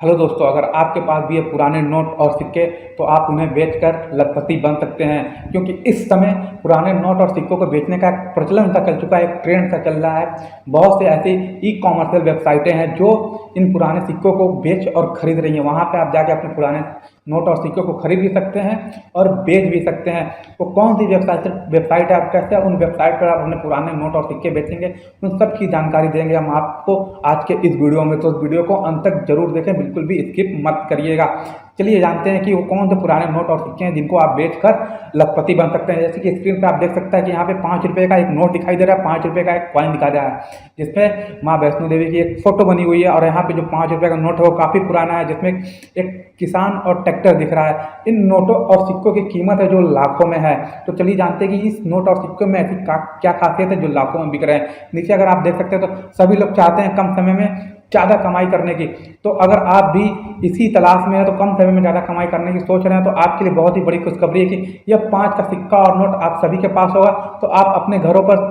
Hello दोस्तों, अगर आपके पास भी है पुराने नोट और सिक्के तो आप उन्हें बेचकर लखपति बन सकते हैं। क्योंकि इस समय पुराने नोट और सिक्कों को बेचने का एक प्रचलन सा चल चुका है, एक ट्रेंड सा चल रहा है। बहुत से ऐसी ई कॉमर्शियल वेबसाइटें हैं जो इन पुराने सिक्कों को बेच और खरीद रही हैं। वहाँ पे आप जाके अपने पुराने नोट और सिक्कों को खरीद भी सकते हैं और बेच भी सकते हैं। वो कौन सी वेबसाइट है, आप कैसे उन वेबसाइट पर आप अपने पुराने नोट और सिक्के बेचेंगे, उन सब की जानकारी देंगे हम आपको आज के इस वीडियो में। तो इस वीडियो को अंत तक जरूर देखें, बिल्कुल भी स्किप मत करिएगा। चलिए जानते हैं कि वो कौन से पुराने नोट और सिक्के हैं जिनको आप बेचकर लखपति बन सकते हैं। जैसे कि स्क्रीन पे आप देख सकते हैं कि यहाँ पे 5 रुपये का एक नोट दिखाई दे रहा है, 5 रुपये का एक कॉइन दिखा रहा है जिसमें माँ वैष्णो देवी की एक फोटो बनी हुई है। और यहाँ पे जो 5 रुपये का नोट है वो काफ़ी पुराना है, जिसमें एक किसान और ट्रैक्टर दिख रहा है। इन नोटों और सिक्कों की कीमत है जो लाखों में है। तो चलिए जानते हैं कि इस नोट और सिक्कों में ऐसी क्या खासियत है जो लाखों में बिक रहे हैं। नीचे अगर आप देख सकते हैं तो सभी लोग चाहते हैं कम समय में ज़्यादा कमाई करने की। तो अगर आप भी इसी तलाश में है तो कम समय में ज़्यादा कमाई करने की सोच रहे हैं तो आपके लिए बहुत ही बड़ी खुशखबरी है कि यह 5 का सिक्का और नोट आप सभी के पास होगा तो आप अपने घरों पर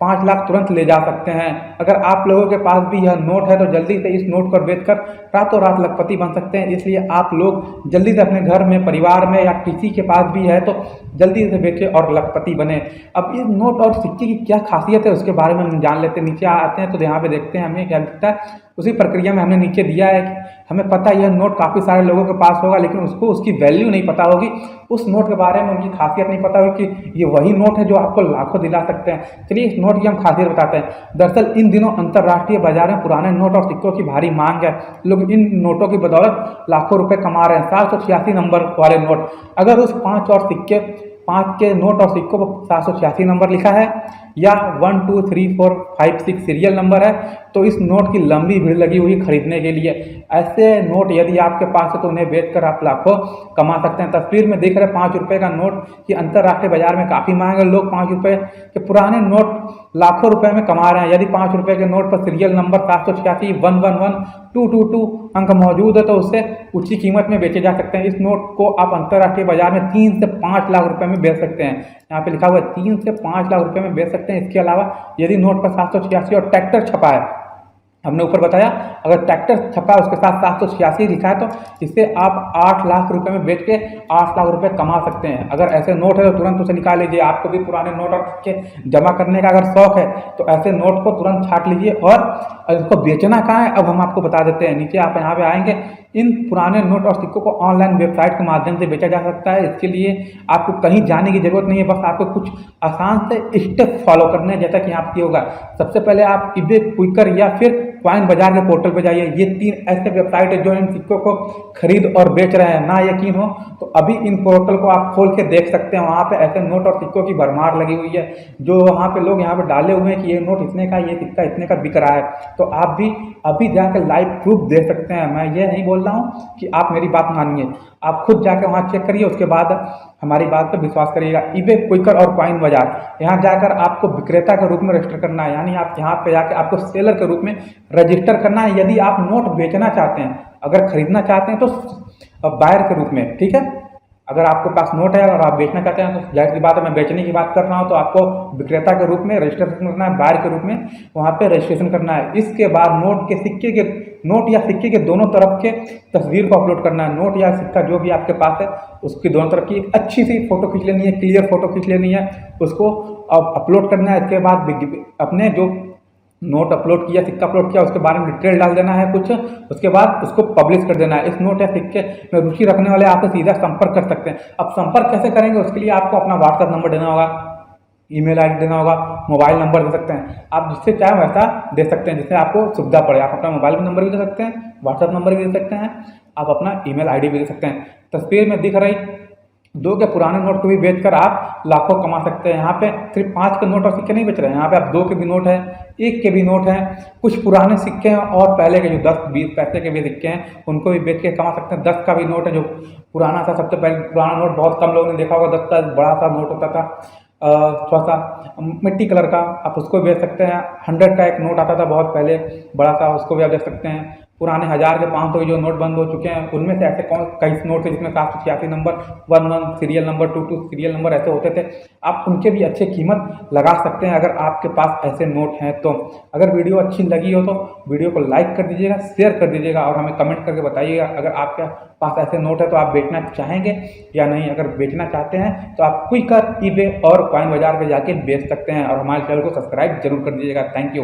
5 लाख तुरंत ले जा सकते हैं। अगर आप लोगों के पास भी यह नोट है तो जल्दी से इस नोट को बेचकर रातों रात लखपति बन सकते हैं। इसलिए आप लोग जल्दी से अपने घर में, परिवार में या किसी के पास भी है तो जल्दी से बेचें और लखपति बने। अब इस नोट और सिक्के की क्या खासियत है उसके बारे में हम जान लेते हैं। नीचे आते हैं तो यहाँ पे देखते हैं हमें क्या दिखता है। उसी प्रक्रिया में हमने नीचे दिया है कि हमें पता है यह नोट काफ़ी सारे लोगों के पास होगा, लेकिन उसको उसकी वैल्यू नहीं पता होगी, उस नोट के बारे में उनकी खासियत नहीं पता होगी कि ये वही नोट है जो आपको लाखों दिला सकते हैं। चलिए इस नोट की हम खासियत बताते हैं। दरअसल इन दिनों अंतर्राष्ट्रीय बाजार में पुराने नोट और सिक्कों की भारी मांग है। लोग इन नोटों की बदौलत लाखों रुपए कमा रहे हैं। 786 नंबर वाले नोट, अगर उस 5 के नोट और सिक्कों पर 786 नंबर लिखा है या 1 2 3 4 5 6 सीरियल नंबर है तो इस नोट की लंबी भीड़ लगी हुई खरीदने के लिए। ऐसे नोट यदि आपके पास है तो उन्हें बेचकर आप लाखों कमा सकते हैं। तस्वीर में देख रहे 5 रुपये का नोट की अंतर्राष्ट्रीय बाजार में काफ़ी मांग है। लोग 5 रुपये के पुराने नोट लाखों रुपए में कमा रहे हैं। यदि 5 रुपये के नोट पर सीरियल नंबर 786 111 222 अंक मौजूद है तो उससे ऊंची कीमत में बेचे जा सकते हैं। इस नोट को आप अंतर्राष्ट्रीय बाजार में 3 से 5 लाख रुपए में बेच सकते हैं। यहाँ पे लिखा हुआ है 3 से 5 लाख रुपए में बेच सकते हैं। इसके अलावा यदि नोट पर 786 और ट्रैक्टर छपा है, हमने ऊपर बताया अगर ट्रैक्टर छपा है उसके साथ 786 लिखा है तो इससे आप 8 लाख रुपए में बेच के 8 लाख रुपए कमा सकते हैं। अगर ऐसे नोट है तो तुरंत उसे निकाल लीजिए। आपको भी पुराने नोट और सिक्के जमा करने का अगर शौक है तो ऐसे नोट को तुरंत छांट लीजिए। और इसको बेचना कहाँ है अब हम आपको बता देते हैं। नीचे आप यहाँ पे आएंगे, इन पुराने नोट और सिक्कों को ऑनलाइन वेबसाइट के माध्यम से बेचा जा सकता है। इसके लिए आपको कहीं जाने की जरूरत नहीं है, बस आपको कुछ आसान से स्टेप फॉलो करने हैं जैसा कि यहाँ पे होगा। सबसे पहले आप eBay, क्विकर या फिर कॉइन बाजार के पोर्टल पर जाइए। ये 3 ऐसे वेबसाइट है जो इन सिक्कों को खरीद और बेच रहे हैं। ना यकीन हो तो अभी इन पोर्टल को आप खोल के देख सकते हैं। वहाँ पे ऐसे नोट और सिक्कों की भरमार लगी हुई है जो वहाँ पे लोग यहाँ पे डाले हुए हैं कि ये नोट इतने का, ये सिक्का इतने का बिक रहा है। तो आप भी अभी जाकर लाइव प्रूफ दे सकते हैं। मैं ये नहीं बोल रहा हूँ कि आप मेरी बात मानिए, आप खुद जाकर वहाँ चेक करिए, उसके बाद हमारी बात पर विश्वास करिएगा। eBay, क्विकर और कॉइन बाजार, यहाँ जाकर आपको विक्रेता के रूप में रजिस्टर करना है, यानी आप यहाँ पे जाकर आपको सेलर के रूप में रजिस्टर करना है। यदि आप नोट बेचना चाहते हैं, अगर खरीदना चाहते हैं तो बायर के रूप में, ठीक है। अगर आपके पास नोट है और आप बेचना चाहते हैं तो जाहिर सी बात है मैं बेचने की बात कर रहा हूँ, तो आपको विक्रेता के रूप में रजिस्ट्रेशन करना है, बायर के रूप में वहाँ पे रजिस्ट्रेशन करना है। इसके बाद नोट या सिक्के के दोनों तरफ के तस्वीर को अपलोड करना है। नोट या सिक्का जो भी आपके पास है उसकी दोनों तरफ की एक अच्छी सी फोटो खींच लेनी है, क्लियर फोटो खींच लेनी है, उसको अपलोड करना है। इसके बाद अपने जो नोट अपलोड किया, सिक्का अपलोड किया, उसके बारे में डिटेल डाल देना है कुछ, उसके बाद उसको पब्लिश कर देना है। इस नोट या सिक्के में रुचि रखने वाले आपसे सीधा संपर्क कर सकते हैं। अब संपर्क कैसे करेंगे उसके लिए आपको अपना व्हाट्सएप नंबर देना होगा, ईमेल आईडी देना होगा, मोबाइल नंबर दे सकते हैं। आप जिससे चाहे वैसा दे सकते हैं जिससे आपको सुविधा पड़े। आप अपना मोबाइल नंबर भी दे सकते हैं, व्हाट्सएप नंबर भी दे सकते हैं, आप अपना ईमेल आईडी भी दे सकते हैं। तस्वीर में दिख रही 2 के पुराने नोट को भी बेचकर आप लाखों कमा सकते हैं। यहाँ पे सिर्फ 5 के नोट और सिक्के नहीं बेच रहे हैं, यहाँ पे आप 2 के भी नोट हैं, 1 के भी नोट हैं, कुछ पुराने सिक्के हैं और पहले के जो 10-20 पैसे के भी सिक्के हैं उनको भी बेच के कमा सकते हैं। 10 का भी नोट है जो पुराना था, सबसे पहले पुराना नोट बहुत कम लोगों ने देखा होगा। 10 का बड़ा सा नोट होता था, थोड़ा सा मिट्टी कलर का, आप उसको बेच सकते हैं। 100 का एक नोट आता था बहुत पहले, बड़ा सा, उसको भी आप देख सकते हैं। पुराने 1000 के 500 के जो नोट बंद हो चुके हैं, उनमें से ऐसे कई नोट थे जिसमें 786 number 11 serial number 22 serial number ऐसे होते थे। आप उनके भी अच्छी कीमत लगा सकते हैं अगर आपके पास ऐसे नोट हैं तो। अगर वीडियो अच्छी लगी हो तो वीडियो को लाइक कर दीजिएगा, शेयर कर दीजिएगा और हमें कमेंट करके बताइएगा अगर आपके पास ऐसे नोट है तो आप बेचना चाहेंगे या नहीं। अगर बेचना चाहते हैं तो आप क्विकर, ईबे और कॉइन बाजार पे जाके बेच सकते हैं और हमारे चैनल को सब्सक्राइब जरूर कर दीजिएगा। Thank you.